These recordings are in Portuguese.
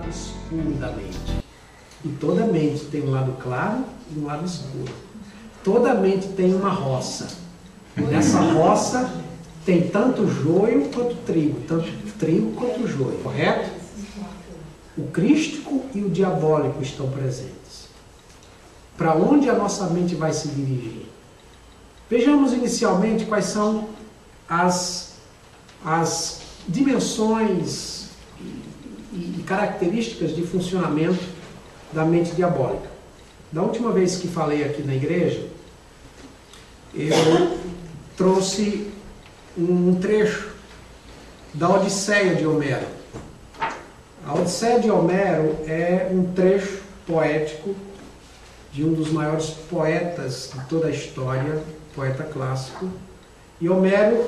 escuro da mente. E toda mente tem um lado claro e um lado escuro. Toda mente tem uma roça. Nessa roça tem tanto joio quanto trigo, tanto trigo quanto joio, correto? O crístico e o diabólico estão presentes. Para onde a nossa mente vai se dirigir? Vejamos inicialmente quais são as dimensões e características de funcionamento da mente diabólica. Da última vez que falei aqui na igreja, eu trouxe um trecho da Odisseia de Homero. A Odisseia de Homero é um trecho poético de um dos maiores poetas de toda a história, poeta clássico. E Homero,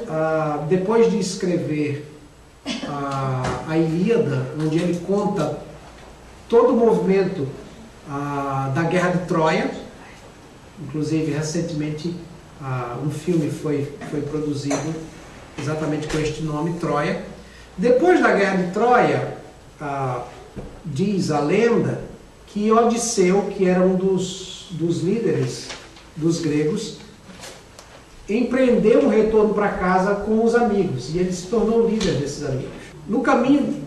depois de escrever a Ilíada, onde ele conta todo o movimento da Guerra de Troia, inclusive recentemente um filme foi produzido exatamente com este nome, Troia. Depois da Guerra de Troia, diz a lenda que Odisseu, que era um dos líderes dos gregos, empreendeu um retorno para casa com os amigos, e ele se tornou o líder desses amigos. No caminho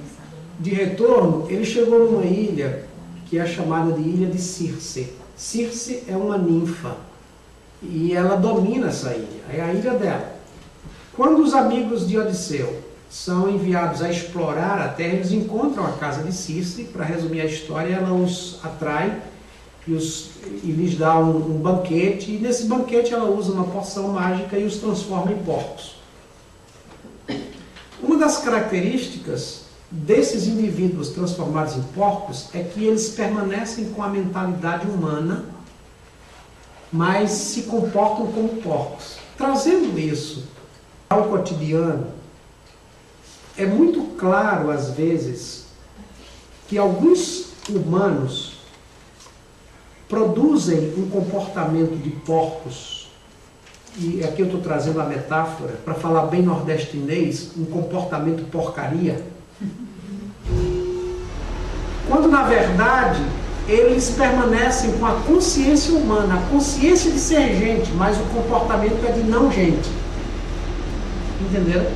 de retorno, ele chegou numa ilha que é chamada de Ilha de Circe. Circe é uma ninfa, e ela domina essa ilha, é a ilha dela. Quando os amigos de Odisseu são enviados a explorar a terra, eles encontram a casa de Circe. Para resumir a história, ela os atrai e lhes dá um banquete, e nesse banquete ela usa uma poção mágica e os transforma em porcos. Uma das características desses indivíduos transformados em porcos é que eles permanecem com a mentalidade humana, mas se comportam como porcos. Trazendo isso ao cotidiano, é muito claro, às vezes, que alguns humanos produzem um comportamento de porcos, e aqui eu estou trazendo a metáfora, para falar bem nordestinês, um comportamento porcaria, quando na verdade eles permanecem com a consciência humana, a consciência de ser gente, mas o comportamento é de não gente. Entenderam?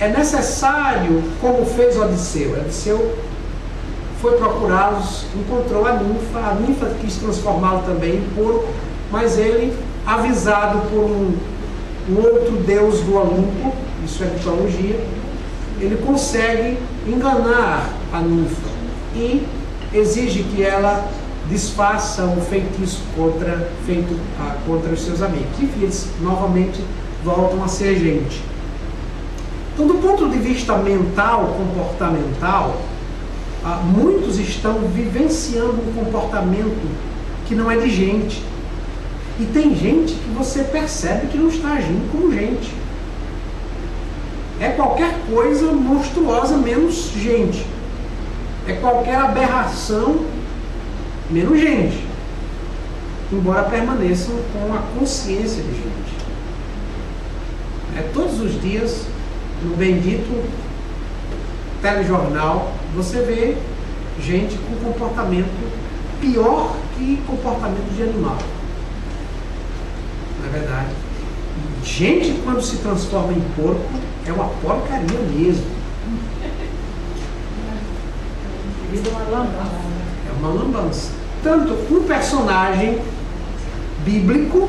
É necessário, como fez Odisseu. Odisseu foi procurá-los, encontrou a ninfa quis transformá-lo também em porco, mas ele, avisado por um outro deus do Olimpo, isso é mitologia, ele consegue enganar a ninfa e exige que ela desfaça um feitiço contra os seus amigos. E eles novamente voltam a ser gente. Então, do ponto de vista mental, comportamental, muitos estão vivenciando um comportamento que não é de gente. E tem gente que você percebe que não está agindo como gente. É qualquer coisa monstruosa menos gente. É qualquer aberração menos gente. Embora permaneçam com a consciência de gente. Todos os dias, no bendito telejornal, você vê gente com comportamento pior que comportamento de animal. Não é verdade? Gente, quando se transforma em porco, é uma porcaria mesmo. É uma lambança. Tanto um personagem bíblico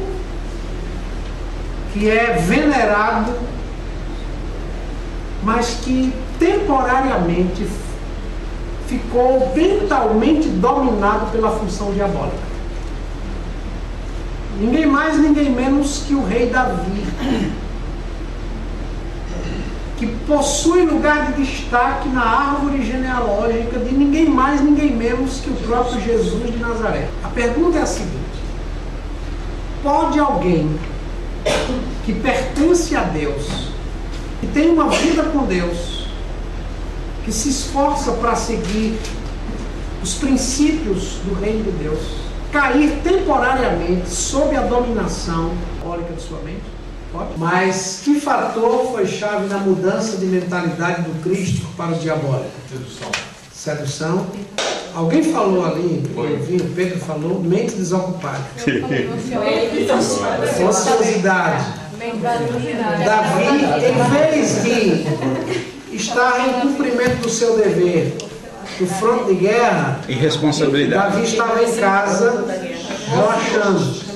que é venerado, mas que temporariamente ficou mentalmente dominado pela função diabólica. Ninguém mais, ninguém menos que o rei Davi, que possui lugar de destaque na árvore genealógica de ninguém mais, ninguém menos que o próprio Jesus de Nazaré. A pergunta é a seguinte: pode alguém que pertence a Deus, que tem uma vida com Deus, que se esforça para seguir os princípios do reino de Deus, cair temporariamente sob a dominação diabólica de sua mente? Mas que fator foi chave na mudança de mentalidade do crístico para o diabólico? Sedução. Alguém falou ali, eu vi, o Pedro falou, mente desocupada. Ociosidade. Davi, em vez de estar em cumprimento do seu dever, no fronte de guerra, irresponsabilidade, Davi estava em casa relaxando.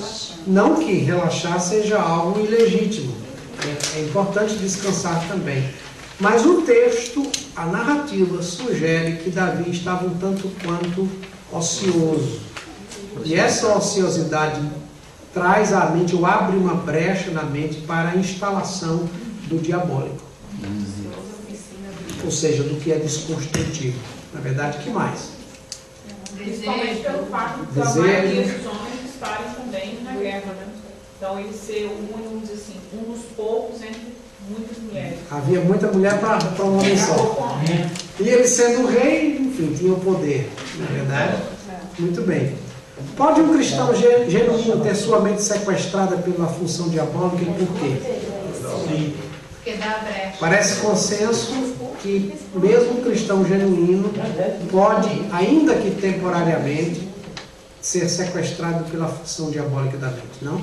Não que relaxar seja algo ilegítimo, é importante descansar também. Mas o texto, a narrativa, sugere que Davi estava um tanto quanto ocioso. E essa ociosidade traz à mente, ou abre uma brecha na mente para a instalação do diabólico. Ou seja, do que é desconstrutivo. Na verdade, que mais? Principalmente pelo fato de a maioria dos homens estarem também na guerra, né? Então ele ser vamos dizer assim, um dos poucos entre muitas mulheres. Havia muita mulher para um homem só. E ele sendo rei, enfim, tinha o poder, na verdade. Muito bem. Pode um cristão genuíno ter sua mente sequestrada pela função diabólica e por quê? Sim. Porque dá brecha. Parece consenso que mesmo um cristão genuíno pode, ainda que temporariamente, ser sequestrado pela função diabólica da mente, não?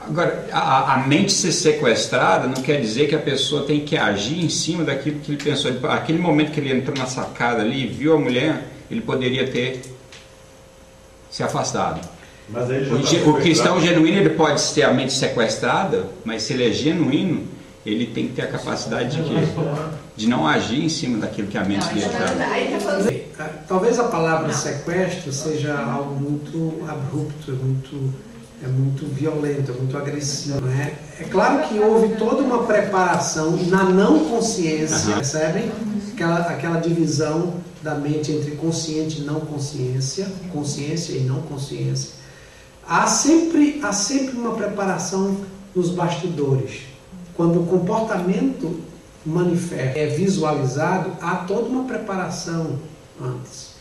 Agora, a mente ser sequestrada não quer dizer que a pessoa tem que agir em cima daquilo que ele pensou. Aquele momento que ele entrou na sacada ali e viu a mulher, ele poderia ter se afastado. Mas aí O cristão genuíno, ele pode ter a mente sequestrada, mas se ele é genuíno, ele tem que ter a capacidade de não agir em cima daquilo que a mente dele está. Talvez a palavra sequestro seja algo muito abrupto, é muito violento, é muito agressivo, né? É claro que houve toda uma preparação na não consciência, percebem? Aquela divisão da mente entre consciente e não consciência, consciência e não consciência. Há sempre uma preparação nos bastidores. Quando o comportamento manifesto é visualizado, há toda uma preparação antes.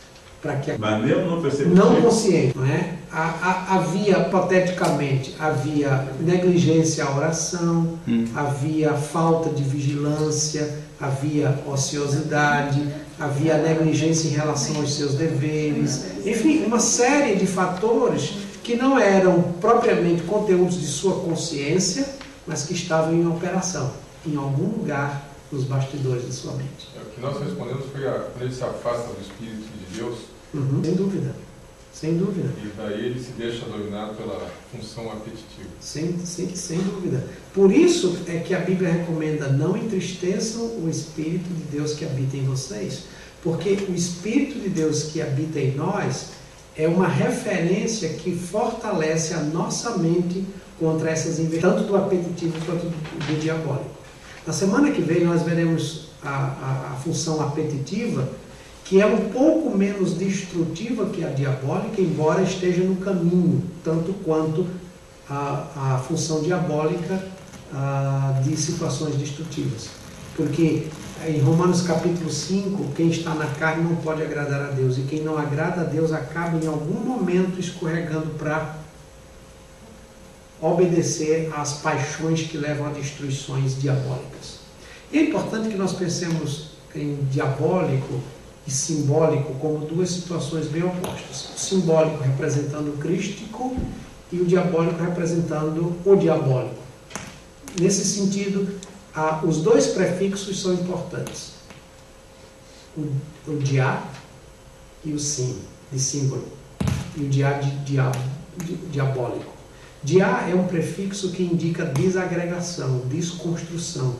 Para que mas mesmo não percebeu. Não consciente, não é? Havia, hipoteticamente, havia negligência à oração, havia falta de vigilância, havia ociosidade, havia negligência em relação aos seus deveres, enfim, uma série de fatores que não eram propriamente conteúdos de sua consciência, mas que estavam em operação, em algum lugar nos bastidores de sua mente. O que nós respondemos foi quando ele se afasta do Espírito de Deus. Sem dúvida, sem dúvida. E daí ele se deixa dominar pela função apetitiva. Sem dúvida. Por isso é que a Bíblia recomenda: não entristeçam o Espírito de Deus que habita em vocês. Porque o Espírito de Deus que habita em nós é uma referência que fortalece a nossa mente contra essas investidas, tanto do apetitivo quanto do diabólico. Na semana que vem nós veremos a função apetitiva, que é um pouco menos destrutiva que a diabólica, embora esteja no caminho, tanto quanto a função diabólica de situações destrutivas. Porque em Romanos capítulo 5, quem está na carne não pode agradar a Deus, e quem não agrada a Deus acaba em algum momento escorregando para obedecer às paixões que levam a destruições diabólicas. E é importante que nós pensemos em diabólico e simbólico como duas situações bem opostas. O simbólico representando o crístico e o diabólico representando o diabólico. Nesse sentido, os dois prefixos são importantes. O diá e o sim, de símbolo. E o diá de diabólico. Diá é um prefixo que indica desagregação, desconstrução.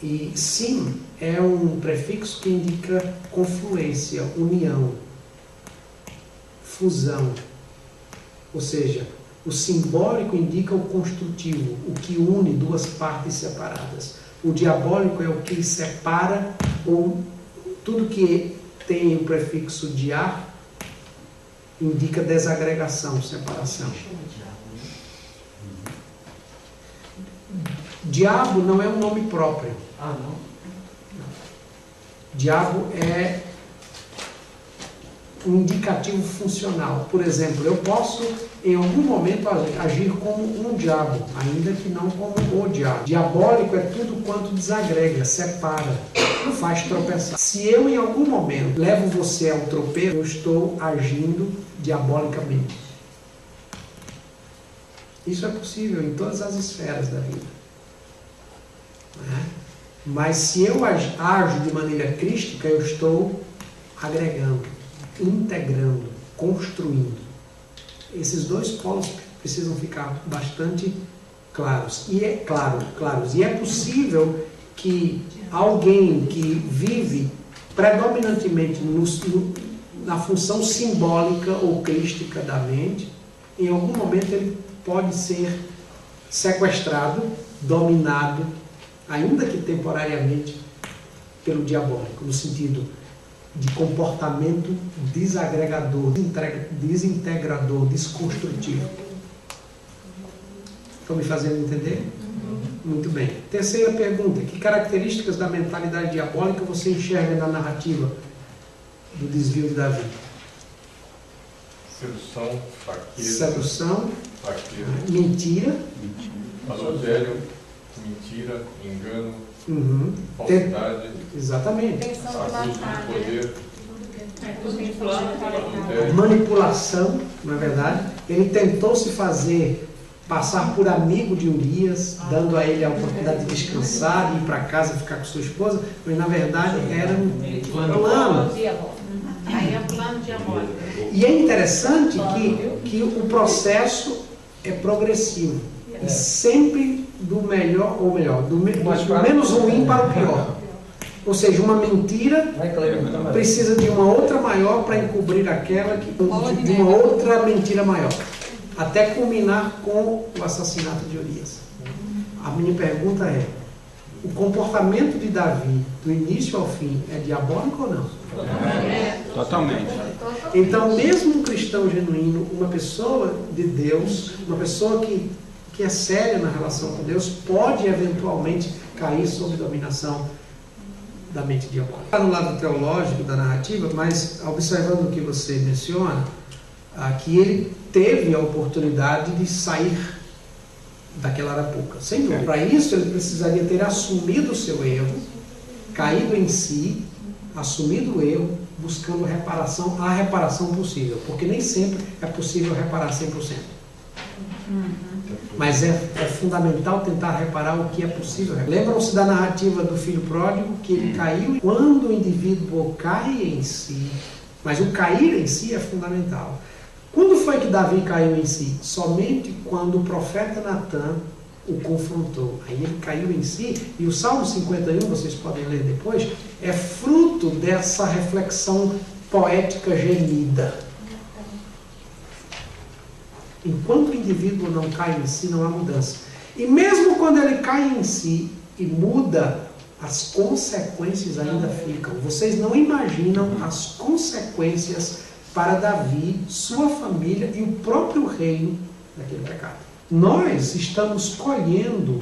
E sim é um prefixo que indica confluência, união, fusão. Ou seja, o simbólico indica o construtivo, o que une duas partes separadas. O diabólico é o que separa, ou tudo que tem o prefixo diá indica desagregação, separação. Diabo não é um nome próprio. Diabo é um indicativo funcional. Por exemplo, eu posso, em algum momento, agir como um diabo, ainda que não como o diabo. Diabólico é tudo quanto desagrega, separa, faz tropeçar. Se eu, em algum momento, levo você ao tropeço, eu estou agindo diabolicamente. Isso é possível em todas as esferas da vida. Mas se eu ajo de maneira crística, eu estou agregando, integrando, construindo. Esses dois polos precisam ficar bastante claros. E é possível que alguém que vive predominantemente na função simbólica ou crística da mente, em algum momento ele pode ser sequestrado, dominado, ainda que temporariamente, pelo diabólico, no sentido de comportamento desagregador, desintegrador, desconstrutivo. Estão me fazendo entender? Muito bem. Terceira pergunta: que características da mentalidade diabólica você enxerga na narrativa do desvio de Davi? Sedução, fraqueza. Sedução, fraqueza. Mentira. Adultério, mentira, engano, falsidade. Exatamente. Abuso de poder. Manipulação, na verdade. Ele tentou se fazer passar por amigo de Urias, dando a ele a oportunidade de descansar, de ir para casa, ficar com sua esposa, mas na verdade era um plano. Aí é plano diabólico. E é interessante que o processo é progressivo. E sempre do melhor, ou melhor, do menos ruim para o pior. Ou seja, uma mentira precisa de uma outra maior para encobrir aquela, de uma outra mentira maior. Até culminar com o assassinato de Urias. A minha pergunta é: o comportamento de Davi, do início ao fim, é diabólico ou não? Totalmente. Então, mesmo um cristão genuíno, uma pessoa de Deus, uma pessoa que é séria na relação com Deus, pode eventualmente cair sob dominação da mente diabólica. Está no lado teológico da narrativa, mas observando o que você menciona, que ele teve a oportunidade de sair daquela arapuca. Sem dúvida. Para isso, ele precisaria ter assumido o seu erro, caído em si, assumido o erro, buscando reparação, a reparação possível. Porque nem sempre é possível reparar 100%. Mas é fundamental tentar reparar o que é possível. Lembram-se da narrativa do filho pródigo, que ele caiu? Quando o indivíduo cai em si, mas o cair em si é fundamental. Quando foi que Davi caiu em si? Somente quando o profeta Natan o confrontou. Aí ele caiu em si, e o Salmo 51, vocês podem ler depois, é fruto dessa reflexão poética gemida. Enquanto o indivíduo não cai em si, não há mudança. E mesmo quando ele cai em si e muda, as consequências ainda ficam. Vocês não imaginam as consequências para Davi, sua família e o próprio reino daquele pecado. Nós estamos colhendo